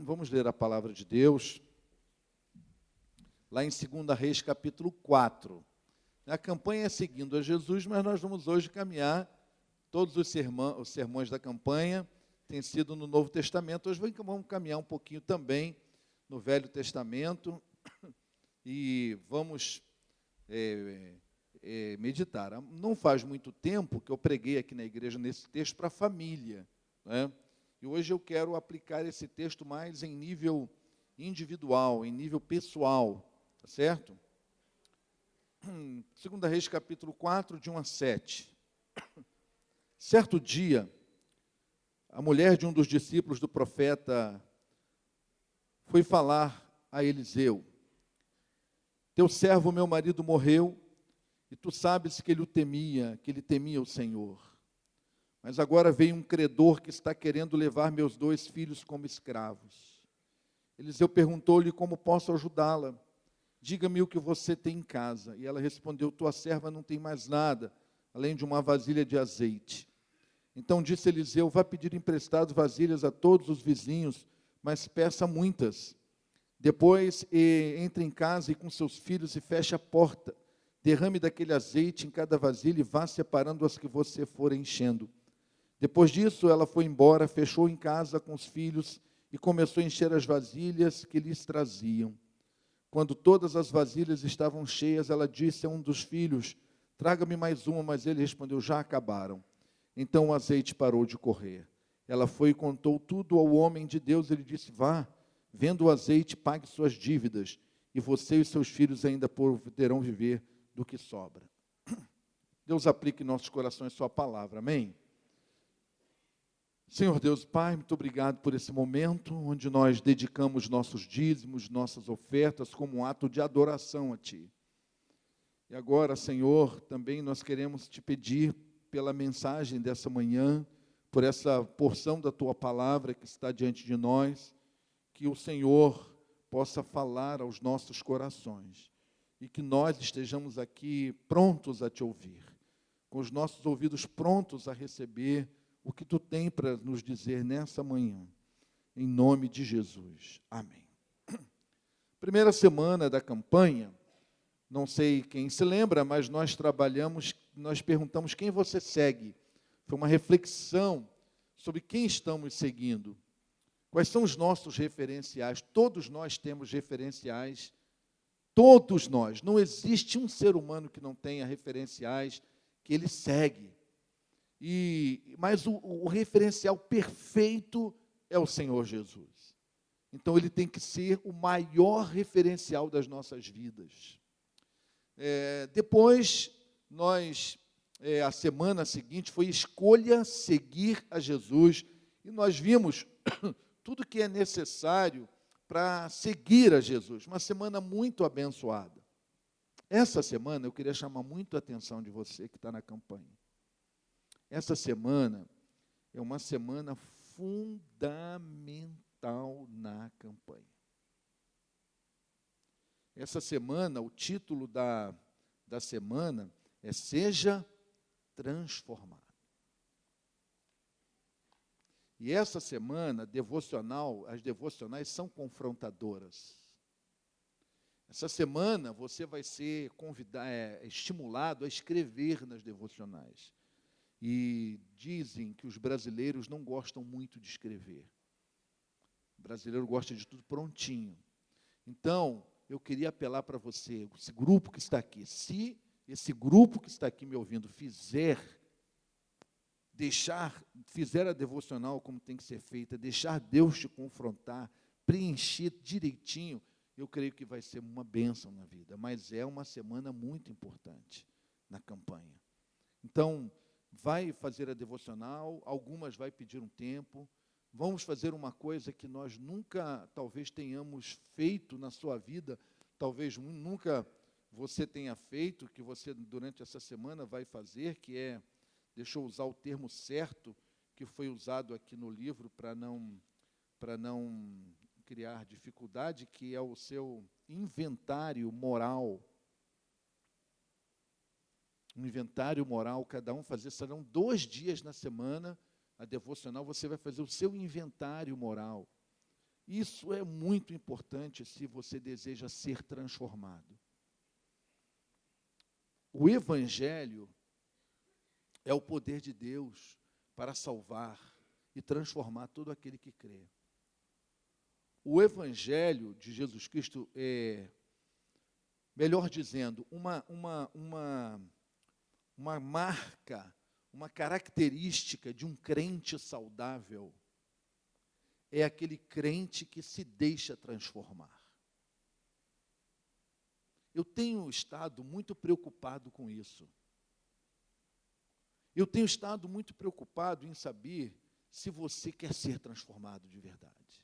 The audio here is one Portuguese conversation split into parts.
Vamos ler a palavra de Deus, lá em 2 Reis, capítulo 4. A campanha é seguindo a Jesus, mas nós vamos hoje caminhar, todos os sermões da campanha têm sido no Novo Testamento. Hoje vamos caminhar um pouquinho também no Velho Testamento e vamos meditar. Não faz muito tempo que eu preguei aqui na igreja nesse texto para a família, né? E hoje eu quero aplicar esse texto mais em nível individual, em nível pessoal, tá certo? 2 Reis, capítulo 4, de 1 a 7. Certo dia, a mulher de um dos discípulos do profeta foi falar a Eliseu: teu servo, meu marido, morreu, e tu sabes que ele temia o Senhor. Mas agora veio um credor que está querendo levar meus 2 filhos como escravos. Eliseu perguntou-lhe como posso ajudá-la. Diga-me o que você tem em casa. E ela respondeu: tua serva não tem mais nada, além de uma vasilha de azeite. Então disse Eliseu: vá pedir emprestado vasilhas a todos os vizinhos, mas peça muitas. Depois entre em casa e com seus filhos e feche a porta. Derrame daquele azeite em cada vasilha e vá separando as que você for enchendo. Depois disso, ela foi embora, fechou em casa com os filhos e começou a encher as vasilhas que lhes traziam. Quando todas as vasilhas estavam cheias, ela disse a um dos filhos: traga-me mais uma, mas ele respondeu: já acabaram. Então o azeite parou de correr. Ela foi e contou tudo ao homem de Deus. Ele disse: vá, venda o azeite, pague suas dívidas, e você e seus filhos ainda poderão viver do que sobra. Deus aplique em nossos corações sua palavra, amém? Senhor Deus, Pai, muito obrigado por esse momento onde nós dedicamos nossos dízimos, nossas ofertas como um ato de adoração a Ti. E agora, Senhor, também nós queremos Te pedir pela mensagem dessa manhã, por essa porção da Tua palavra que está diante de nós, que o Senhor possa falar aos nossos corações e que nós estejamos aqui prontos a Te ouvir, com os nossos ouvidos prontos a receber o que Tu tem para nos dizer nessa manhã, em nome de Jesus. Amém. Primeira semana da campanha, não sei quem se lembra, mas nós perguntamos quem você segue. Foi uma reflexão sobre quem estamos seguindo. Quais são os nossos referenciais? Todos nós temos referenciais, todos nós. Não existe um ser humano que não tenha referenciais que ele segue. Mas o referencial perfeito é o Senhor Jesus. Então, ele tem que ser o maior referencial das nossas vidas. Depois, a semana seguinte foi escolha seguir a Jesus. E nós vimos tudo que é necessário para seguir a Jesus. Uma semana muito abençoada. Essa semana, eu queria chamar muito a atenção de você que está na campanha. Essa semana é uma semana fundamental na campanha. Essa semana, o título da semana é Seja Transformado. E essa semana, as devocionais são confrontadoras. Essa semana você vai ser estimulado a escrever nas devocionais. E dizem que os brasileiros não gostam muito de escrever. O brasileiro gosta de tudo prontinho. Então, eu queria apelar para você, esse grupo que está aqui, se esse grupo que está aqui me ouvindo fizer a devocional como tem que ser feita, deixar Deus te confrontar, preencher direitinho, eu creio que vai ser uma bênção na vida. Mas é uma semana muito importante na campanha. Então, vai fazer a devocional, algumas vai pedir um tempo. Vamos fazer uma coisa que nós nunca, talvez, tenhamos feito na sua vida, talvez nunca você tenha feito, que você, durante essa semana, vai fazer, que é, deixa eu usar o termo certo, que foi usado aqui no livro para não criar dificuldade, que é o seu inventário moral. Um inventário moral, cada um fazer, serão 2 dias na semana, a devocional, você vai fazer o seu inventário moral. Isso é muito importante se você deseja ser transformado. O Evangelho é o poder de Deus para salvar e transformar todo aquele que crê. O Evangelho de Jesus Cristo é, melhor dizendo, uma marca, uma característica de um crente saudável é aquele crente que se deixa transformar. Eu tenho estado muito preocupado com isso. Eu tenho estado muito preocupado em saber se você quer ser transformado de verdade.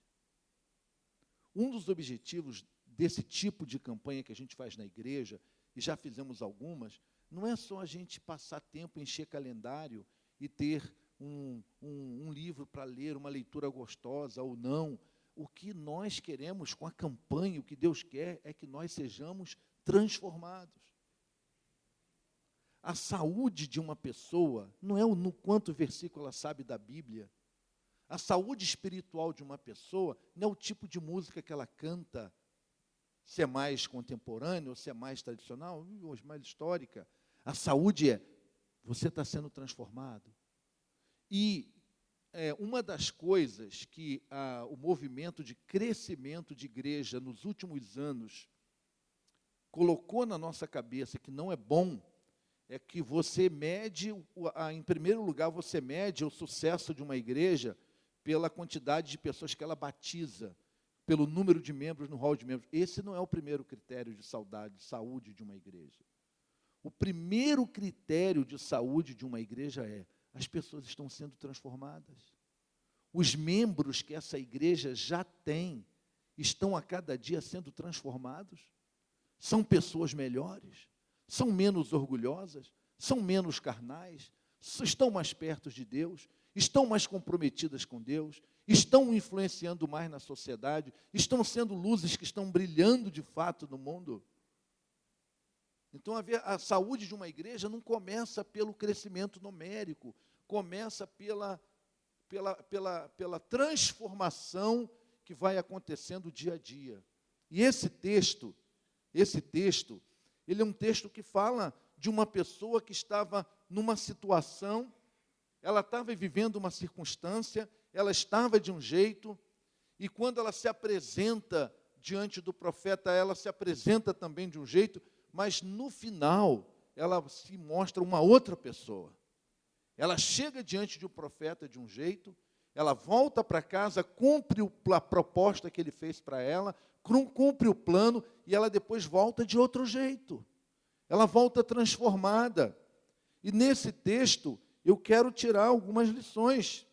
Um dos objetivos desse tipo de campanha que a gente faz na igreja, e já fizemos algumas, não é só a gente passar tempo, encher calendário e ter um livro para ler, uma leitura gostosa ou não. O que nós queremos com a campanha, o que Deus quer, é que nós sejamos transformados. A saúde de uma pessoa não é no quanto versículo ela sabe da Bíblia. A saúde espiritual de uma pessoa não é o tipo de música que ela canta, se é mais contemporânea ou se é mais tradicional, ou mais histórica. A saúde é, você está sendo transformado. E uma das coisas que o movimento de crescimento de igreja nos últimos anos colocou na nossa cabeça que não é bom, é que você mede, em primeiro lugar, você mede o sucesso de uma igreja pela quantidade de pessoas que ela batiza, pelo número de membros no hall de membros. Esse não é o primeiro critério de saúde de uma igreja. O primeiro critério de saúde de uma igreja é: as pessoas estão sendo transformadas. Os membros que essa igreja já tem estão a cada dia sendo transformados. São pessoas melhores, são menos orgulhosas, são menos carnais, estão mais perto de Deus, estão mais comprometidas com Deus, estão influenciando mais na sociedade, estão sendo luzes que estão brilhando de fato no mundo. Então, a saúde de uma igreja não começa pelo crescimento numérico, começa pela transformação que vai acontecendo dia a dia. E esse texto, ele é um texto que fala de uma pessoa que estava numa situação, ela estava vivendo uma circunstância, ela estava de um jeito, e quando ela se apresenta diante do profeta, ela se apresenta também de um jeito, mas no final, ela se mostra uma outra pessoa. Ela chega diante de um profeta de um jeito, ela volta para casa, cumpre a proposta que ele fez para ela, cumpre o plano, e ela depois volta de outro jeito. Ela volta transformada. E nesse texto, eu quero tirar algumas lições.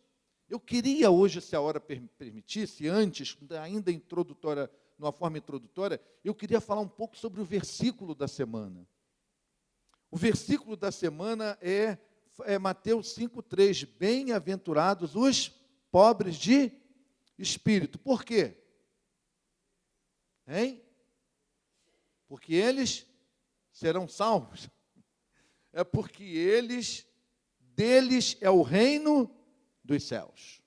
Eu queria hoje, se a hora permitisse, antes, ainda introdutória, numa forma introdutória, eu queria falar um pouco sobre o versículo da semana. O versículo da semana é Mateus 5,3. Bem-aventurados os pobres de espírito. Por quê? Hein? Porque eles serão salvos. É porque deles é o reino dos céus.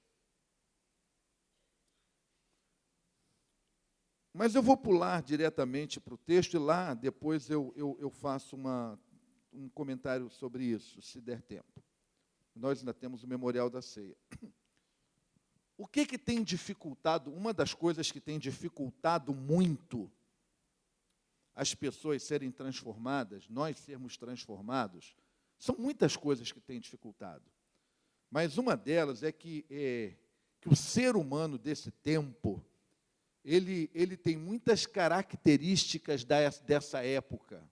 Mas eu vou pular diretamente para o texto e lá depois eu faço um comentário sobre isso, se der tempo. Nós ainda temos o memorial da ceia. O que tem dificultado, uma das coisas que tem dificultado muito as pessoas serem transformadas, nós sermos transformados, são muitas coisas que têm dificultado. Mas uma delas é que o ser humano desse tempo, ele tem muitas características dessa época.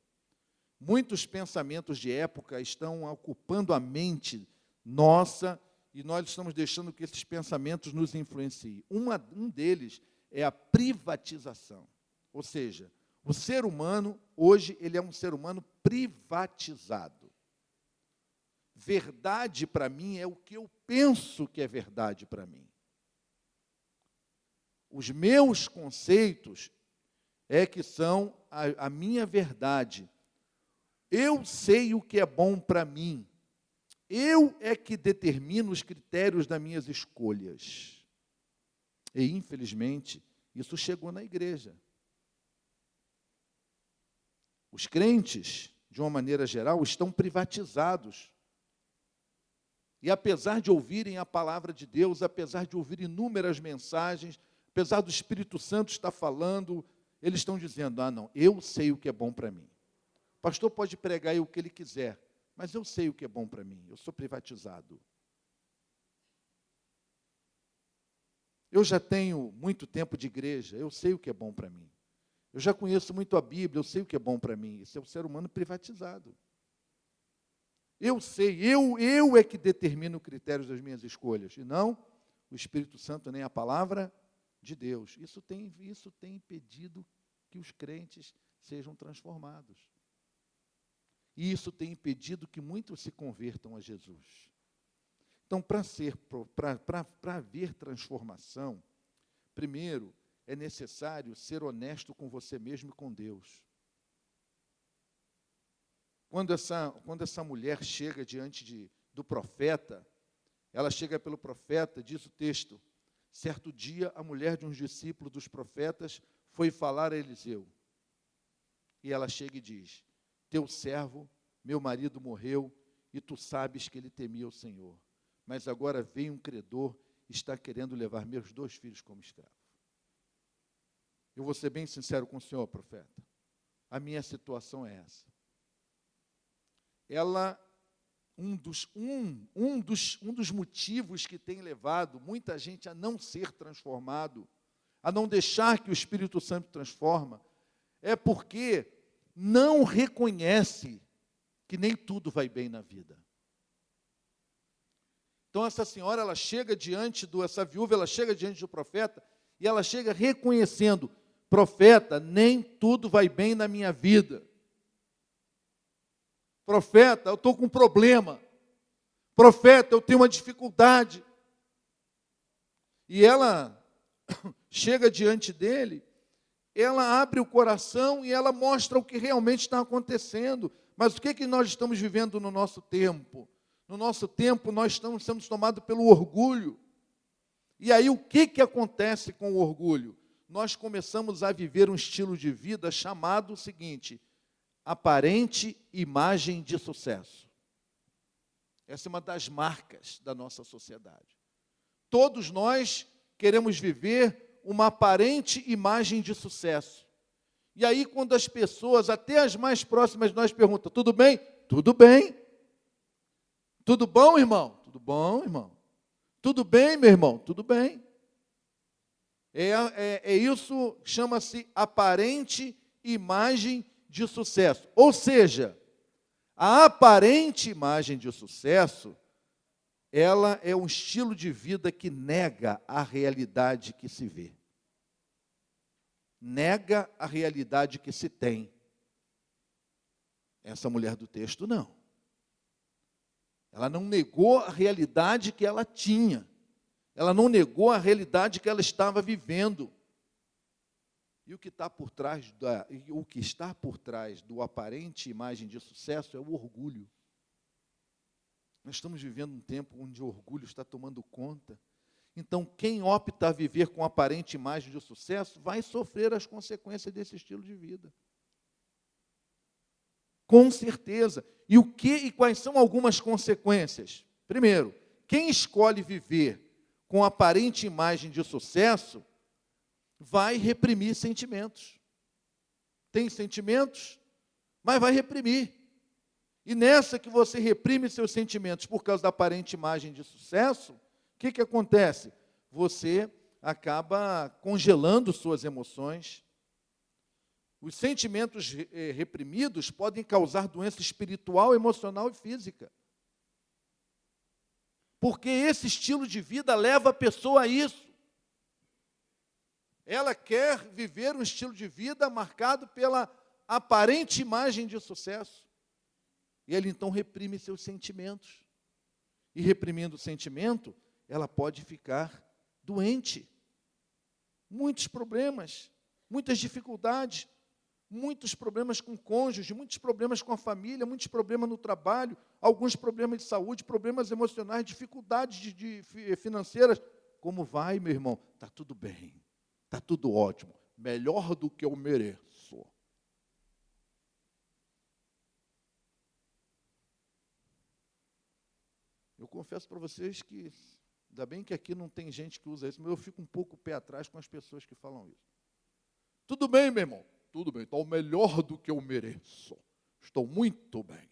Muitos pensamentos de época estão ocupando a mente nossa e nós estamos deixando que esses pensamentos nos influenciem. Um deles é a privatização. Ou seja, o ser humano, hoje, ele é um ser humano privatizado. Verdade para mim é o que eu penso que é verdade para mim. Os meus conceitos é que são a minha verdade. Eu sei o que é bom para mim. Eu é que determino os critérios das minhas escolhas. E, infelizmente, isso chegou na igreja. Os crentes, de uma maneira geral, estão privatizados. E apesar de ouvirem a palavra de Deus, apesar de ouvirem inúmeras mensagens, apesar do Espírito Santo estar falando, eles estão dizendo, não, eu sei o que é bom para mim. O pastor pode pregar aí o que ele quiser, mas eu sei o que é bom para mim, eu sou privatizado. Eu já tenho muito tempo de igreja, eu sei o que é bom para mim. Eu já conheço muito a Bíblia, eu sei o que é bom para mim. Esse é o ser humano privatizado. Eu sei, eu é que determino o critério das minhas escolhas, e não o Espírito Santo, nem a palavra de Deus. Isso tem impedido que os crentes sejam transformados. E isso tem impedido que muitos se convertam a Jesus. Então, para haver transformação, primeiro, é necessário ser honesto com você mesmo e com Deus. Quando essa mulher chega diante do profeta, ela chega pelo profeta, diz o texto, certo dia a mulher de um discípulo dos profetas foi falar a Eliseu. E ela chega e diz, teu servo, meu marido morreu, e tu sabes que ele temia o Senhor. Mas agora vem um credor e está querendo levar meus 2 filhos como escravo. Eu vou ser bem sincero com o senhor, profeta. A minha situação é essa. Um dos motivos que tem levado muita gente a não ser transformado, a não deixar que o Espírito Santo transforma, é porque não reconhece que nem tudo vai bem na vida. Então essa senhora, essa viúva, ela chega diante do profeta e ela chega reconhecendo, profeta, nem tudo vai bem na minha vida. Profeta, eu estou com um problema. Profeta, eu tenho uma dificuldade. E ela chega diante dele, ela abre o coração e ela mostra o que realmente está acontecendo. Mas o que nós estamos vivendo no nosso tempo? No nosso tempo, nós estamos sendo tomados pelo orgulho. E aí, o que acontece com o orgulho? Nós começamos a viver um estilo de vida chamado o seguinte, aparente imagem de sucesso. Essa é uma das marcas da nossa sociedade. Todos nós queremos viver uma aparente imagem de sucesso. E aí, quando as pessoas, até as mais próximas, nós perguntam, tudo bem? Tudo bem. Tudo bom, irmão? Tudo bom, irmão. Tudo bem, meu irmão? Tudo bem. Isso chama-se aparente imagem de sucesso. Ou seja, a aparente imagem de sucesso, ela é um estilo de vida que nega a realidade que se vê. Nega a realidade que se tem. Essa mulher do texto, não. Ela não negou a realidade que ela tinha. Ela não negou a realidade que ela estava vivendo. E o que está por trás do aparente imagem de sucesso é o orgulho. Nós estamos vivendo um tempo onde o orgulho está tomando conta. Então, quem opta a viver com aparente imagem de sucesso vai sofrer as consequências desse estilo de vida. Com certeza. E quais são algumas consequências? Primeiro, quem escolhe viver com aparente imagem de sucesso, vai reprimir sentimentos. Tem sentimentos, mas vai reprimir. E nessa que você reprime seus sentimentos por causa da aparente imagem de sucesso, o que acontece? Você acaba congelando suas emoções. Os sentimentos reprimidos podem causar doença espiritual, emocional e física. Porque esse estilo de vida leva a pessoa a isso. Ela quer viver um estilo de vida marcado pela aparente imagem de sucesso. E ela então reprime seus sentimentos. E reprimindo o sentimento, ela pode ficar doente. Muitos problemas, muitas dificuldades, muitos problemas com o cônjuge, muitos problemas com a família, muitos problemas no trabalho, alguns problemas de saúde, problemas emocionais, dificuldades financeiras. como vai, meu irmão? Está tudo bem, está tudo ótimo, melhor do que eu mereço. Eu confesso para vocês que, ainda bem que aqui não tem gente que usa isso, mas eu fico um pouco pé atrás com as pessoas que falam isso. Tudo bem, meu irmão, tudo bem, estou melhor do que eu mereço, estou muito bem.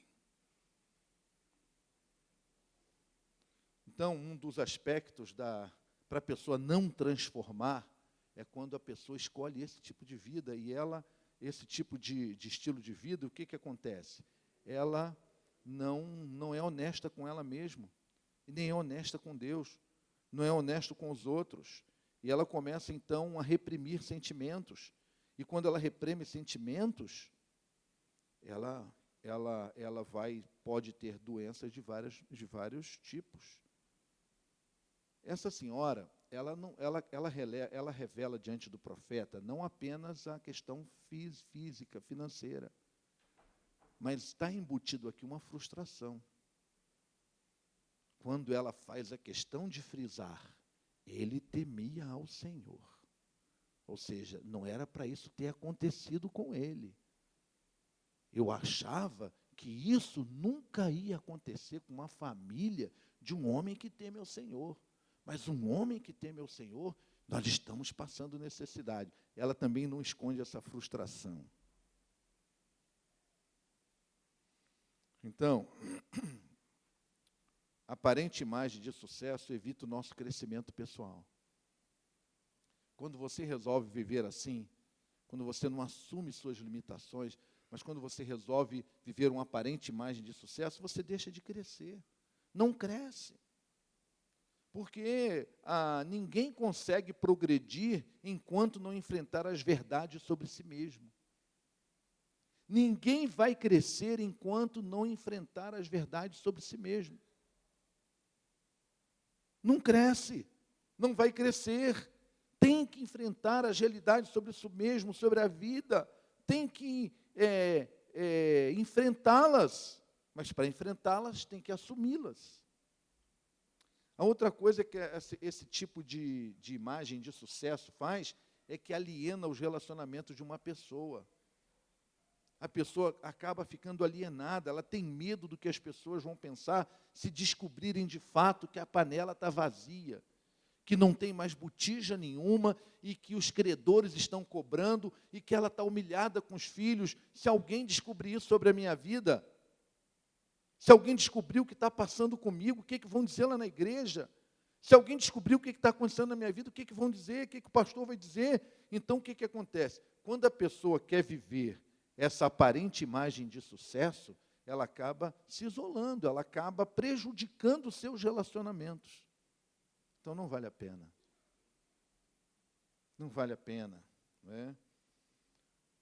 Então, um dos aspectos para a pessoa não transformar é quando a pessoa escolhe esse tipo de vida e esse tipo de estilo de vida, o que acontece? Ela não é honesta com ela mesma, e nem é honesta com Deus, não é honesto com os outros, e ela começa então a reprimir sentimentos, e quando ela reprime sentimentos, ela pode ter doenças de vários tipos. Essa senhora, ela revela diante do profeta não apenas a questão física, financeira, mas está embutido aqui uma frustração. Quando ela faz a questão de frisar, ele temia ao Senhor. Ou seja, não era para isso ter acontecido com ele. Eu achava que isso nunca ia acontecer com uma família de um homem que teme ao Senhor. Mas um homem que teme ao Senhor, nós estamos passando necessidade. Ela também não esconde essa frustração. Então, a aparente imagem de sucesso evita o nosso crescimento pessoal. Quando você resolve viver assim, quando você não assume suas limitações, mas quando você resolve viver uma aparente imagem de sucesso, você deixa de crescer, não cresce. Porque ninguém consegue progredir enquanto não enfrentar as verdades sobre si mesmo. Ninguém vai crescer enquanto não enfrentar as verdades sobre si mesmo. Não cresce, não vai crescer. Tem que enfrentar as realidades sobre si mesmo, sobre a vida. Tem que enfrentá-las. Mas para enfrentá-las, tem que assumi-las. A outra coisa que esse tipo de imagem de sucesso faz é que aliena os relacionamentos de uma pessoa. A pessoa acaba ficando alienada, ela tem medo do que as pessoas vão pensar se descobrirem de fato que a panela está vazia, que não tem mais botija nenhuma e que os credores estão cobrando e que ela está humilhada com os filhos. Se alguém descobrir isso sobre a minha vida, se alguém descobrir o que está passando comigo, o que vão dizer lá na igreja? Se alguém descobrir o que está acontecendo na minha vida, o que vão dizer? O que o pastor vai dizer? Então, o que acontece? Quando a pessoa quer viver essa aparente imagem de sucesso, ela acaba se isolando, ela acaba prejudicando os seus relacionamentos. Então, não vale a pena. Não vale a pena. Não é?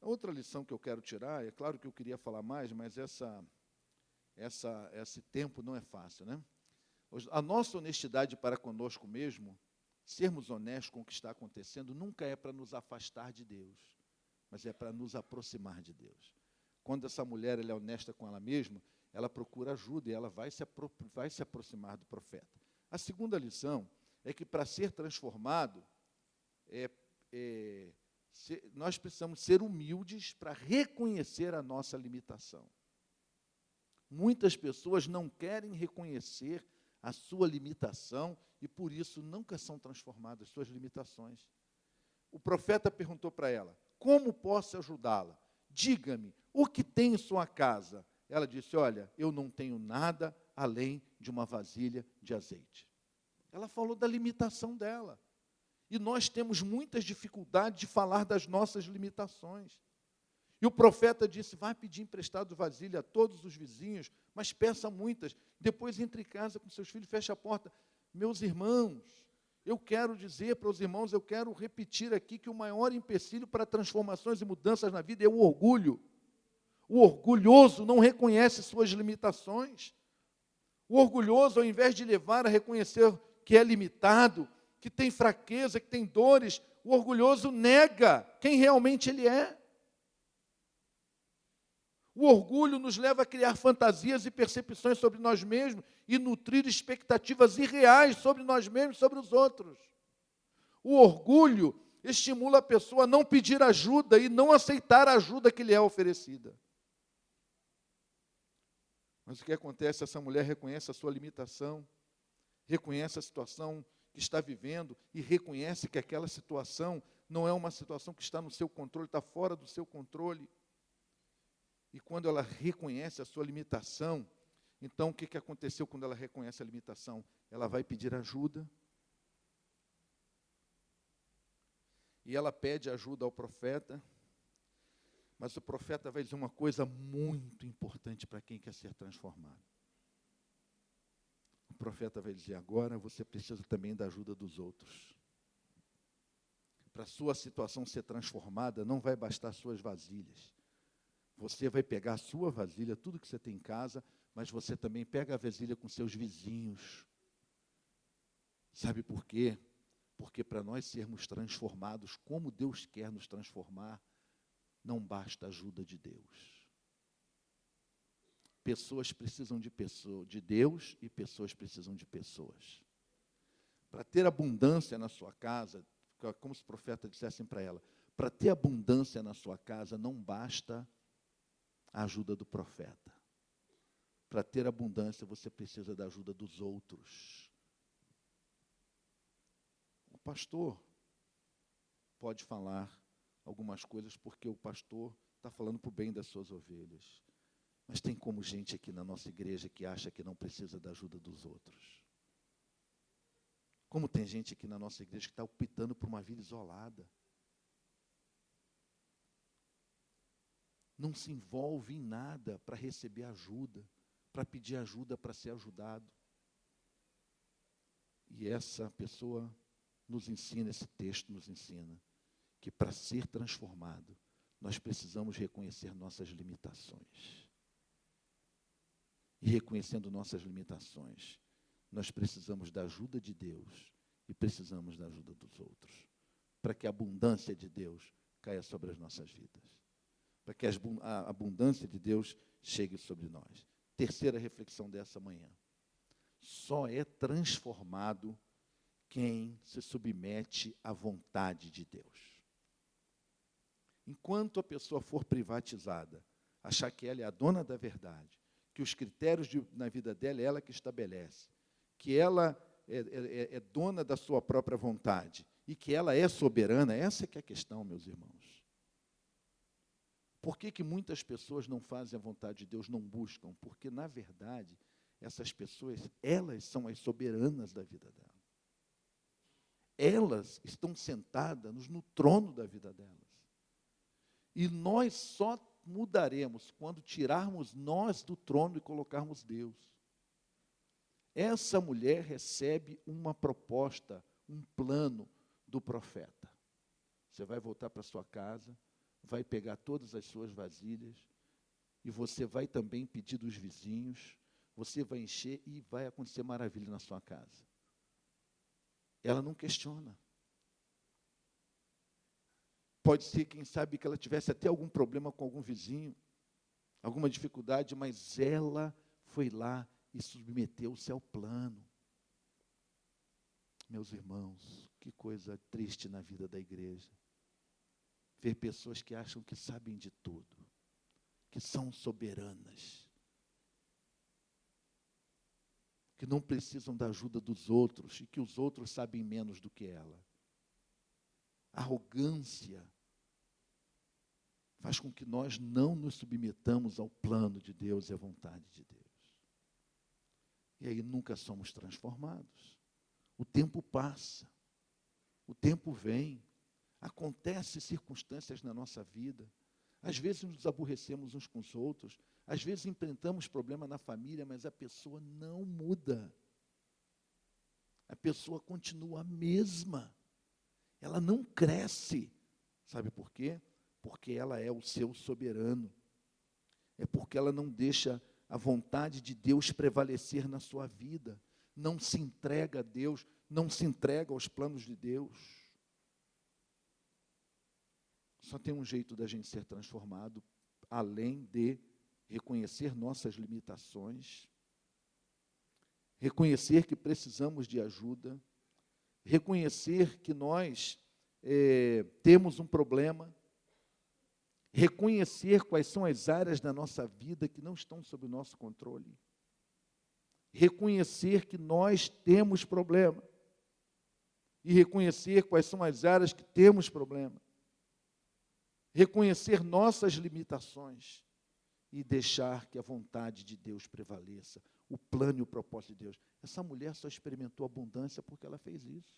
A outra lição que eu quero tirar, é claro que eu queria falar mais, mas esse tempo não é fácil, né? A nossa honestidade para conosco mesmo, sermos honestos com o que está acontecendo, nunca é para nos afastar de Deus, mas é para nos aproximar de Deus. Quando essa mulher ela é honesta com ela mesma, ela procura ajuda e ela vai se aproximar do profeta. A segunda lição é que para ser transformado, nós precisamos ser humildes para reconhecer a nossa limitação. Muitas pessoas não querem reconhecer a sua limitação e, por isso, nunca são transformadas, suas limitações. O profeta perguntou para ela, como posso ajudá-la? Diga-me, o que tem em sua casa? Ela disse, olha, eu não tenho nada além de uma vasilha de azeite. Ela falou da limitação dela. E nós temos muitas dificuldades de falar das nossas limitações. E o profeta disse, vai pedir emprestado vasilha a todos os vizinhos, mas peça muitas. Depois entre em casa com seus filhos, feche a porta. Meus irmãos, eu quero dizer para os irmãos, eu quero repetir aqui que o maior empecilho para transformações e mudanças na vida é o orgulho. O orgulhoso não reconhece suas limitações. O orgulhoso, ao invés de levar a reconhecer que é limitado, que tem fraqueza, que tem dores, o orgulhoso nega quem realmente ele é. O orgulho nos leva a criar fantasias e percepções sobre nós mesmos e nutrir expectativas irreais sobre nós mesmos e sobre os outros. O orgulho estimula a pessoa a não pedir ajuda e não aceitar a ajuda que lhe é oferecida. Mas o que acontece? Essa mulher reconhece a sua limitação, reconhece a situação que está vivendo e reconhece que aquela situação não é uma situação que está no seu controle, está fora do seu controle. E quando ela reconhece a sua limitação, então o que aconteceu quando ela reconhece a limitação? Ela vai pedir ajuda. E ela pede ajuda ao profeta, mas o profeta vai dizer uma coisa muito importante para quem quer ser transformado. O profeta vai dizer, agora você precisa também da ajuda dos outros. Para a sua situação ser transformada, não vai bastar suas vasilhas. Você vai pegar a sua vasilha, tudo que você tem em casa, mas você também pega a vasilha com seus vizinhos. Sabe por quê? Porque para nós sermos transformados como Deus quer nos transformar, não basta a ajuda de Deus. Pessoas precisam de Deus e pessoas precisam de pessoas. Para ter abundância na sua casa, como se o profeta dissesse para ela, para ter abundância na sua casa, não basta a ajuda do profeta. Para ter abundância, você precisa da ajuda dos outros. O pastor pode falar algumas coisas porque o pastor está falando para o bem das suas ovelhas. Mas tem como gente aqui na nossa igreja que acha que não precisa da ajuda dos outros. Como tem gente aqui na nossa igreja que está optando por uma vida isolada. Não se envolve em nada para receber ajuda, para pedir ajuda, para ser ajudado. E essa pessoa nos ensina, esse texto nos ensina, que para ser transformado, nós precisamos reconhecer nossas limitações. E reconhecendo nossas limitações, nós precisamos da ajuda de Deus e precisamos da ajuda dos outros, para que a abundância de Deus caia sobre as nossas vidas, para que a abundância de Deus chegue sobre nós. Terceira reflexão dessa manhã. Só é transformado quem se submete à vontade de Deus. Enquanto a pessoa for privatizada, achar que ela é a dona da verdade, que os critérios na vida dela é ela que estabelece, que ela é dona da sua própria vontade e que ela é soberana, essa que é a questão, meus irmãos. Por que muitas pessoas não fazem a vontade de Deus, não buscam? Porque, na verdade, essas pessoas, elas são as soberanas da vida dela. Elas estão sentadas no trono da vida delas. E nós só mudaremos quando tirarmos nós do trono e colocarmos Deus. Essa mulher recebe uma proposta, um plano do profeta. Você vai voltar para sua casa, vai pegar todas as suas vasilhas, e você vai também pedir dos vizinhos, você vai encher e vai acontecer maravilha na sua casa. Ela não questiona. Pode ser, quem sabe, que ela tivesse até algum problema com algum vizinho, alguma dificuldade, mas ela foi lá e submeteu-se ao plano. Meus irmãos, que coisa triste na vida da igreja. Ver pessoas que acham que sabem de tudo, que são soberanas, que não precisam da ajuda dos outros e que os outros sabem menos do que ela. Arrogância faz com que nós não nos submetamos ao plano de Deus e à vontade de Deus. E aí nunca somos transformados. O tempo passa, o tempo vem, acontecem circunstâncias na nossa vida. Às vezes nos aborrecemos uns com os outros, às vezes enfrentamos problema na família, mas a pessoa não muda. A pessoa continua a mesma. Ela não cresce. Sabe por quê? Porque ela é o seu soberano. É porque ela não deixa a vontade de Deus prevalecer na sua vida. Não se entrega a Deus, não se entrega aos planos de Deus. Só tem um jeito da gente ser transformado, além de reconhecer nossas limitações, reconhecer que precisamos de ajuda, reconhecer que nós temos um problema, reconhecer quais são as áreas da nossa vida que não estão sob o nosso controle, reconhecer que nós temos problema e reconhecer quais são as áreas que temos problema, reconhecer nossas limitações e deixar que a vontade de Deus prevaleça, o plano e o propósito de Deus. Essa mulher só experimentou abundância porque ela fez isso.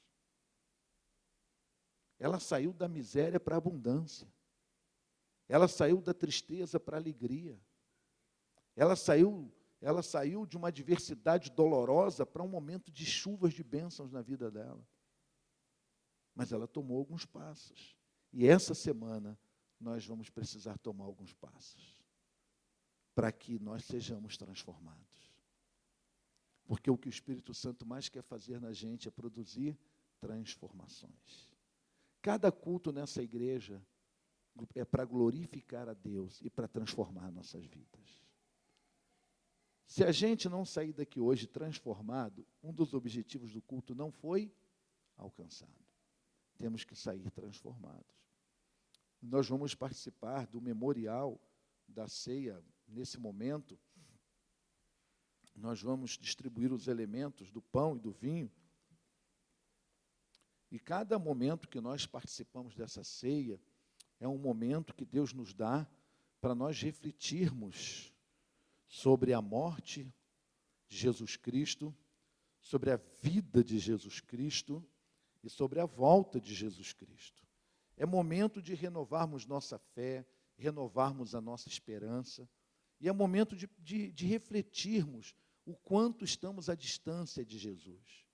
Ela saiu da miséria para a abundância. Ela saiu da tristeza para a alegria. Ela saiu de uma adversidade dolorosa para um momento de chuvas de bênçãos na vida dela. Mas ela tomou alguns passos. E essa semana nós vamos precisar tomar alguns passos para que nós sejamos transformados. Porque o que o Espírito Santo mais quer fazer na gente é produzir transformações. Cada culto nessa igreja é para glorificar a Deus e para transformar nossas vidas. Se a gente não sair daqui hoje transformado, um dos objetivos do culto não foi alcançado. Temos que sair transformados. Nós vamos participar do memorial da ceia nesse momento. Nós vamos distribuir os elementos do pão e do vinho. E cada momento que nós participamos dessa ceia é um momento que Deus nos dá para nós refletirmos sobre a morte de Jesus Cristo, sobre a vida de Jesus Cristo e sobre a volta de Jesus Cristo. É momento de renovarmos nossa fé, renovarmos a nossa esperança, e é momento de refletirmos o quanto estamos à distância de Jesus.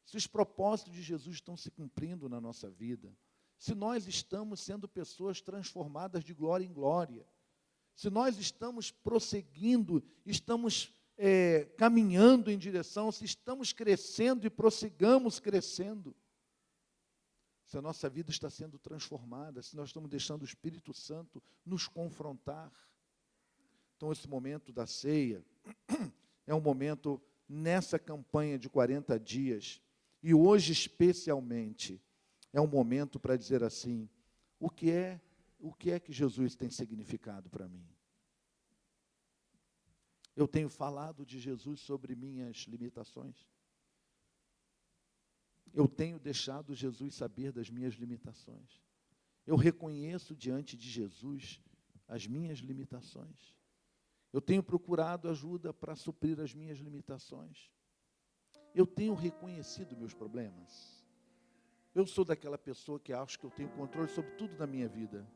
Se os propósitos de Jesus estão se cumprindo na nossa vida, se nós estamos sendo pessoas transformadas de glória em glória, se nós estamos prosseguindo, estamos caminhando em direção, se estamos crescendo e prossigamos crescendo, se a nossa vida está sendo transformada, se nós estamos deixando o Espírito Santo nos confrontar. Então, esse momento da ceia é um momento nessa campanha de 40 dias, e hoje especialmente, é um momento para dizer assim, o que é que Jesus tem significado para mim? Eu tenho falado de Jesus sobre minhas limitações. Eu tenho deixado Jesus saber das minhas limitações. Eu reconheço diante de Jesus as minhas limitações. Eu tenho procurado ajuda para suprir as minhas limitações. Eu tenho reconhecido meus problemas. Eu sou daquela pessoa que acha que eu tenho controle sobre tudo na minha vida.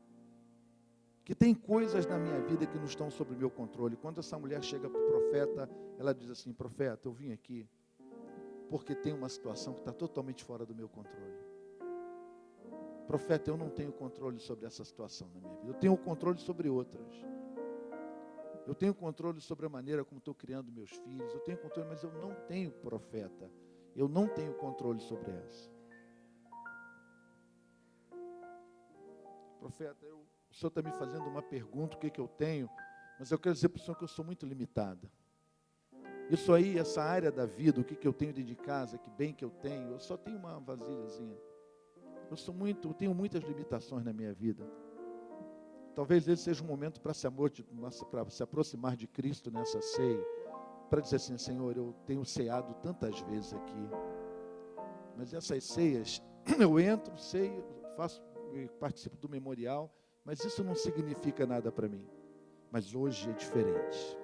Que tem coisas na minha vida que não estão sob o meu controle. Quando essa mulher chega para o profeta, ela diz assim, profeta, eu vim aqui porque tem uma situação que está totalmente fora do meu controle. Profeta, eu não tenho controle sobre essa situação na minha vida. Eu tenho controle sobre outras. Eu tenho controle sobre a maneira como estou criando meus filhos. Eu tenho controle, mas eu não tenho, profeta. Eu não tenho controle sobre essa. Profeta, o senhor está me fazendo uma pergunta, o que eu tenho? Mas eu quero dizer para o senhor que eu sou muito limitada. Isso aí, essa área da vida, o que eu tenho dentro de casa, que bem que eu tenho, eu só tenho uma vasilhazinha. Eu tenho muitas limitações na minha vida. Talvez esse seja um momento para se aproximar de Cristo nessa ceia, para dizer assim, Senhor, eu tenho ceado tantas vezes aqui, mas essas ceias, eu entro, ceio, participo do memorial, mas isso não significa nada para mim. Mas hoje é diferente.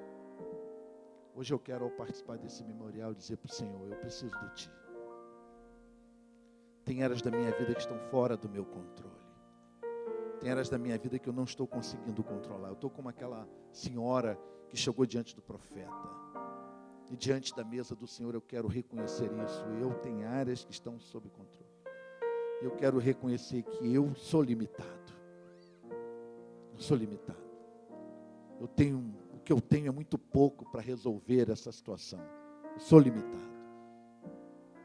Hoje eu quero, ao participar desse memorial, dizer para o Senhor, eu preciso de Ti. Tem áreas da minha vida que estão fora do meu controle. Tem áreas da minha vida que eu não estou conseguindo controlar. Eu estou como aquela senhora que chegou diante do profeta. E diante da mesa do Senhor eu quero reconhecer isso. Eu tenho áreas que estão sob controle. Eu quero reconhecer que eu sou limitado. Eu sou limitado. O que eu tenho é muito pouco para resolver essa situação. Eu sou limitado.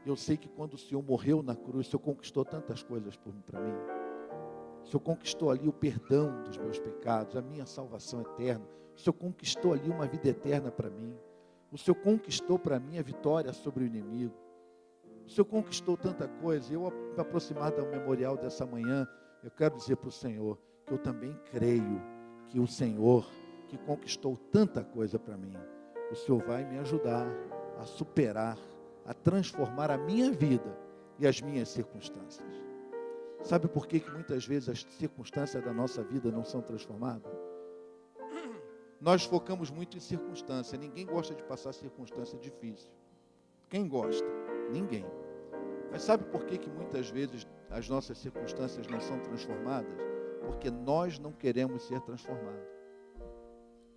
Eu sei que quando o Senhor morreu na cruz, o Senhor conquistou tantas coisas para mim. O Senhor conquistou ali o perdão dos meus pecados, a minha salvação eterna. O Senhor conquistou ali uma vida eterna para mim. O Senhor conquistou para mim a vitória sobre o inimigo. O Senhor conquistou tanta coisa. E eu, me aproximar do memorial dessa manhã, eu quero dizer para o Senhor que eu também creio que o Senhor, que conquistou tanta coisa para mim, o Senhor vai me ajudar a superar, a transformar a minha vida e as minhas circunstâncias. Sabe por que muitas vezes as circunstâncias da nossa vida não são transformadas? Nós focamos muito em circunstância. Ninguém gosta de passar circunstância difícil. Quem gosta? Ninguém. Mas sabe por que muitas vezes as nossas circunstâncias não são transformadas? Porque nós não queremos ser transformados.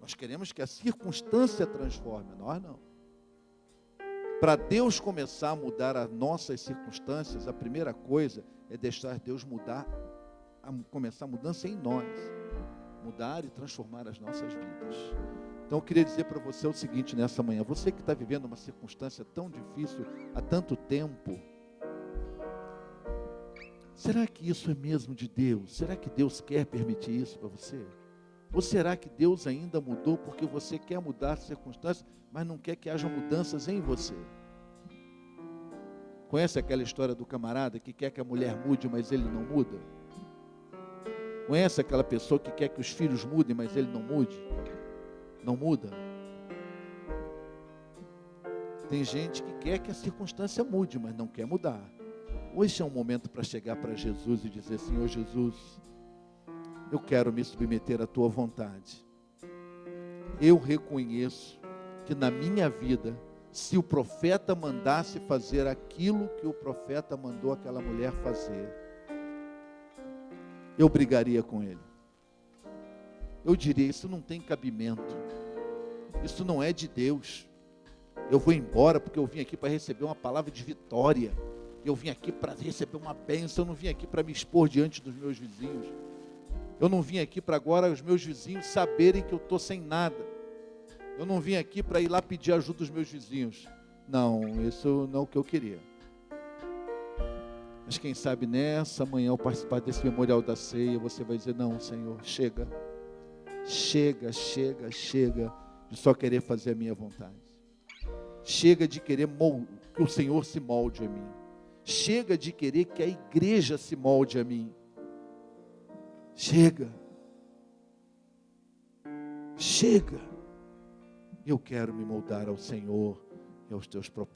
Nós queremos que a circunstância transforme, nós não. Para Deus começar a mudar as nossas circunstâncias, a primeira coisa é deixar Deus mudar, começar a mudança em nós. Mudar e transformar as nossas vidas. Então eu queria dizer para você o seguinte nessa manhã: você que está vivendo uma circunstância tão difícil há tanto tempo, será que isso é mesmo de Deus? Será que Deus quer permitir isso para você? Ou será que Deus ainda mudou porque você quer mudar as circunstâncias, mas não quer que haja mudanças em você? Conhece aquela história do camarada que quer que a mulher mude, mas ele não muda? Conhece aquela pessoa que quer que os filhos mudem, mas ele não mude? Não muda? Tem gente que quer que a circunstância mude, mas não quer mudar. Hoje é um momento para chegar para Jesus e dizer: Senhor Jesus, eu quero me submeter à tua vontade. Eu reconheço que na minha vida, se o profeta mandasse fazer aquilo que o profeta mandou aquela mulher fazer, eu brigaria com ele. Eu diria: isso não tem cabimento. Isso não é de Deus. Eu vou embora porque eu vim aqui para receber uma palavra de vitória. Eu vim aqui para receber uma bênção. Eu não vim aqui para me expor diante dos meus vizinhos. Eu não vim aqui para agora os meus vizinhos saberem que eu estou sem nada. Eu não vim aqui para ir lá pedir ajuda dos meus vizinhos. Não, isso não é o que eu queria. Mas quem sabe nessa manhã, ao participar desse memorial da ceia, você vai dizer: não, Senhor, chega. Chega, chega, chega de só querer fazer a minha vontade. Chega de querer que o Senhor se molde a mim. Chega de querer que a igreja se molde a mim. Chega. Chega. Eu quero me moldar ao Senhor e aos teus propósitos.